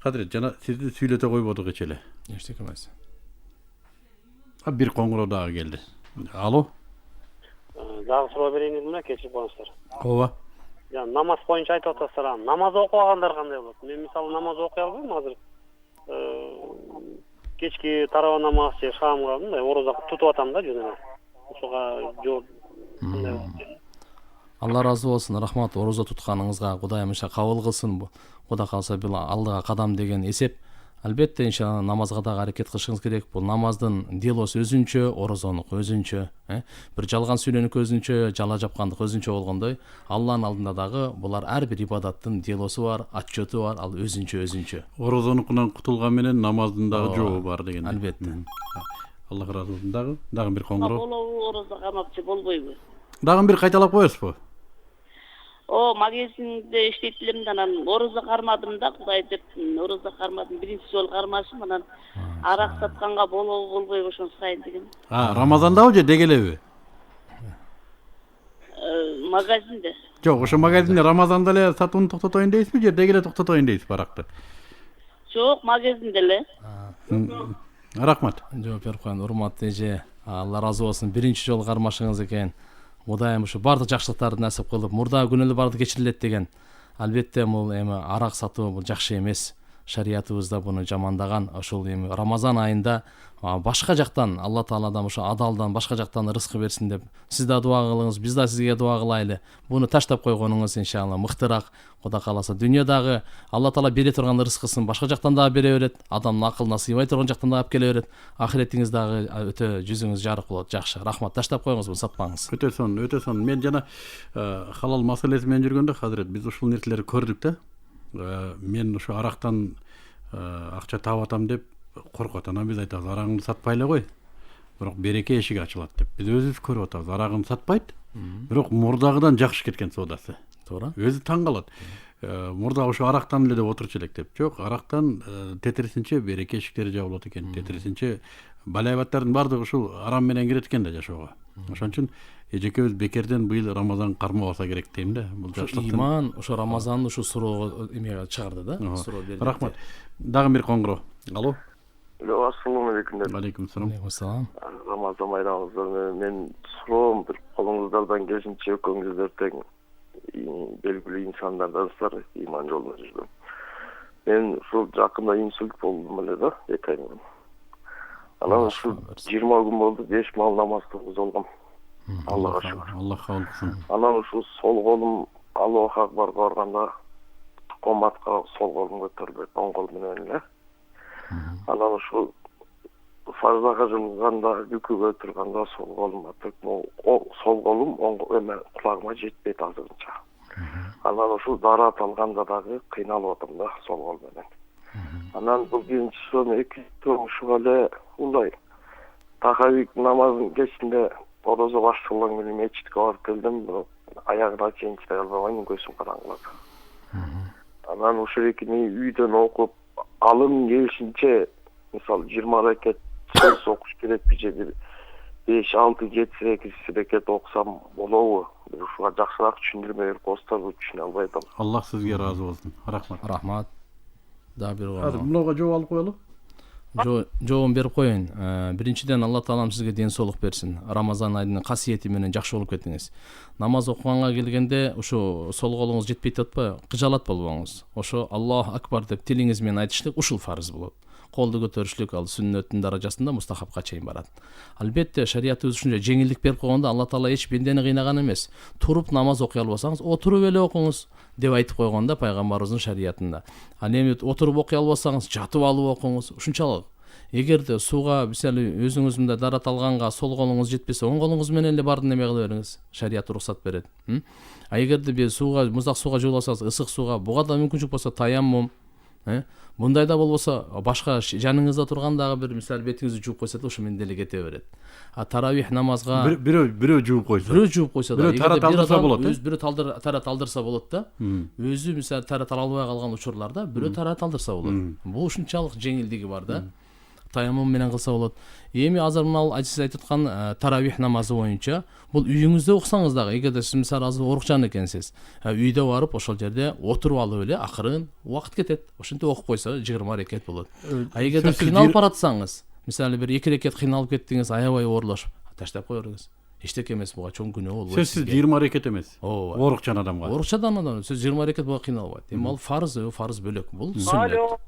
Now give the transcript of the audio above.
Кадырет, жана сизди сүйлөтө койбодук эч эле. Эчтеке эмес. Бир коңгуроо дагы келди. Алло. Дагы суроо берейин дедим эле, кечирип коюңуздар. Ооба. Намаз боюнча айтып атасыздар. Намаз окубагандар кандай болот? Мен мисалы намаз окуй албайм азыр. Кечки тарава намаз же шамга мындай ороза тутуп атам да жөнүнө. Ошого жооп кандай болот? Алла разы болсын, рахмат. Ороза тутканыңызга Кудайым иншалла кабыл кылсын. Кудай калса бул алдыга кадам деген эсеп. Албетте иншалла намазга дагы аракет кылышыңыз керек. Бул намаздын делосу өзүнчө, орозонук өзүнчө, бир жалган сүйлөнүк өзүнчө, жала жапкандык өзүнчө болгондой, Алланын алдында дагы булар ар бир ибадаттын делосу бар, отчету бар, ал өзүнчө. Орозонукунан кутулган менен намаздын дагы жообу бар деген. Албетте. Аллах разы болсун. Дагы бир коңгуроо. Болобу ороза кармакчы болбойбу? Дагы бир кайталап коесузбу? Магазинде иштейт элем да, анан ороза кармадым да, Кудай деп ороза кармадым. Биринчи жолу кармашым, анан арак сатканга болобу болбойбу ошону сурайын дегем. Рамазандабы же дегелеби? Магазинде. Жок, ошо магазинде Рамазанда эле сатууну токтотоюн дейсизби же дегеле токтотоюн дейсизби аракты? Жок, магазинде эле. Рахмат. Жооп берип коеюн, урматтуу эже. Алла разы болсун. Биринчи жолу кармашыңыз экен. Кудайым ушу бардык жакшылыктарды насип кылып, мурда күнөөлөр барды кечирилет деген. Албетте бул эми арак сатуу бул жакшы эмес. Шариятыбызда буну жамандаган. Ошол эми Рамазан айында башка жактан Алла Тааладан ошо адалдан башка жактан рызкы берсин деп сиз да дуа кылыңыз, биз да сизге дуа кылайлы. Буну таштап койгонуңуз иншалла мыктыраак. Кудай кааласа дүйнөдөгү Алла Таала бере турган рызкысын башка жактан дагы бере берет. Адамдын акылына сыйбай турган жактан дагы алып келе берет. Ахиретиңиз дагы өтө жүзүңүз жарык болот. Жакшы. Рахмат. Таштап коюңуз, буну сатпаңыз. Өтө сонун. Мен жана халал маселеси менен жүргөндө Хазирет биз ушул нерселерди көрдүк да. Мен ошо арактан акча таап атам деп коркот. Анан биз айтабыз, арагыңды сатпай эле кой. Бирок береке эшиги ачылат деп. Биз өзүбүз көрүп атабыз, арагын сатпайт. Бирок мурдагыдан жакшы кеткен соодасы. Туура. Өзү таң калат. Мурда ошо арактан эле деп отурчу элек деп. Жок, арактан тетирисинче береке эшиктери жабылат экен. Тетирисинче балайбаттардын баардыгы ушул арам менен кирет экен да жашоого. Ошон үчүн эжекебиз бекерден быйыл Рамазан кармабаса керек дейм да. Бул жакшылыктын иман ошо Рамазанды ушу суроого эмеге чыгарды да. Суроо берди. Рахмат. Дагы бир коңгуроо. Алло. Ассаламу алейкум. Алейкум салам. Ассалам. Рамазан байрамыңыздар менен суроом бир колуңуздардан келишинче экөөңүздөр тең белгилүү инсандардаnsыздар, иман жолунда жүргөн. Мен ушул жакында инсульт болдум эле да, 2 ай мурун. Анан ушул 20 күн болду, 5 мал намаз кылгызылгам. Аллага шүгүр. Аллах кабыл кылсын. Анан ушул сол колум Аллаху акбар барганда коматка сол колум көтөрүлбөйт, оң кол менен эле. Анан ушул фарзага жылганда, күкүгө турганда сол колум атып, сол колум оң кулагыма жетпейт азырынча. Анан ушул дарат алганда дагы кыйналып атам да сол кол менен. Анан бул биринчи сону экинчи ушуга эле мындай тахавик намазын кечинде орозо башталган күнү мечитке барып келдим, бирок аягына чейин чыдай албаган, көзүм караңгылап. Анан ушул экини үйдөн окуп алым келишинче, мисалы 20 ракет сөз окуш керекпи же бир 5, 6, 7 ракет окусам болобу? Ушуга жакшыраак түшүндүрмө берип коесуздар, түшүнө албай атам. Аллах сизге разы болсун. Рахмат. Рахмат. Да бир Азыр мынага жооп алып коелу. Жообун берип коеюн. Биринчиден Алла Таалам сизге ден соолук берсин. Рамазан айынын касиети менен жакшы болуп кеттиңиз. Намаз окуганга келгенде ушу сол колуңуз жетпейт атпайбы? Кыжалат болбоңуз. Ошо Аллаху акбар деп тилиңиз менен айтышлык ушул фарыз болот. Колду көтөрүшлүк ал сүннөттүн даражасында мустахабка чейин барат. Албетте шариятыбыз ушунча жеңилдик берип койгондо Алла Таала эч бендени кыйнаган эмес. Туруп намаз окуй албасаңыз, отуруп эле окуңуз деп айтып койгонда пайгамбарыбыздын шариятында. Ал эми отуруп окуй албасаңыз, жатып алып окуңуз. Ушунчалык. Эгерде сууга мисалы өзүңүз мындай дарат алганга сол колуңуз жетпесе, оң колуңуз менен эле барды неме кыла бериңиз. Шарият уруксат берет. Эгерде бир сууга, муздак сууга жууласаңыз, ысык сууга, буга да мүмкүнчүлүк болсо таяммум, мындай да болбосо башка жаныңызда турган дагы бир мисалы бетиңизди жууп койсо да ошо менен деле кете берет. Таравих намазга бирөө жууп койсо. Бирөө жууп койсо да, тарат алдырса болот. Бирөө тарат алдырса болот да. Өзү мисалы тарат ала албай калган учурларда бирөө тарат алдырса болот. Бул ушунчалык жеңилдиги бар да. таяммум менен кылса болот. Эми азыр мына сиз айтып аткан таравих намазы боюнча бул үйүңүздө уксаңыз дагы, эгерде сиз мисалы азыр оорукчан экенсиз, үйдө барып ошол жерде отуруп алып эле акырын убакыт кетет. Ошентип окуп койсо 20 рекет болот. А эгерде кыйналып баратсаңыз, мисалы бир 2 рекет кыйналып кеттиңиз, аябай оорлошуп, таштап кое бериңиз. Эчтеке эмес, буга чоң күнөө болбойт. Сиз 20 рекет эмес. Ооба. Оорукчан адамга. Оорукчан адам сиз 20 рекет буга кыйналбайт. Эми ал фарыз бөлөк. Бул сүннөт.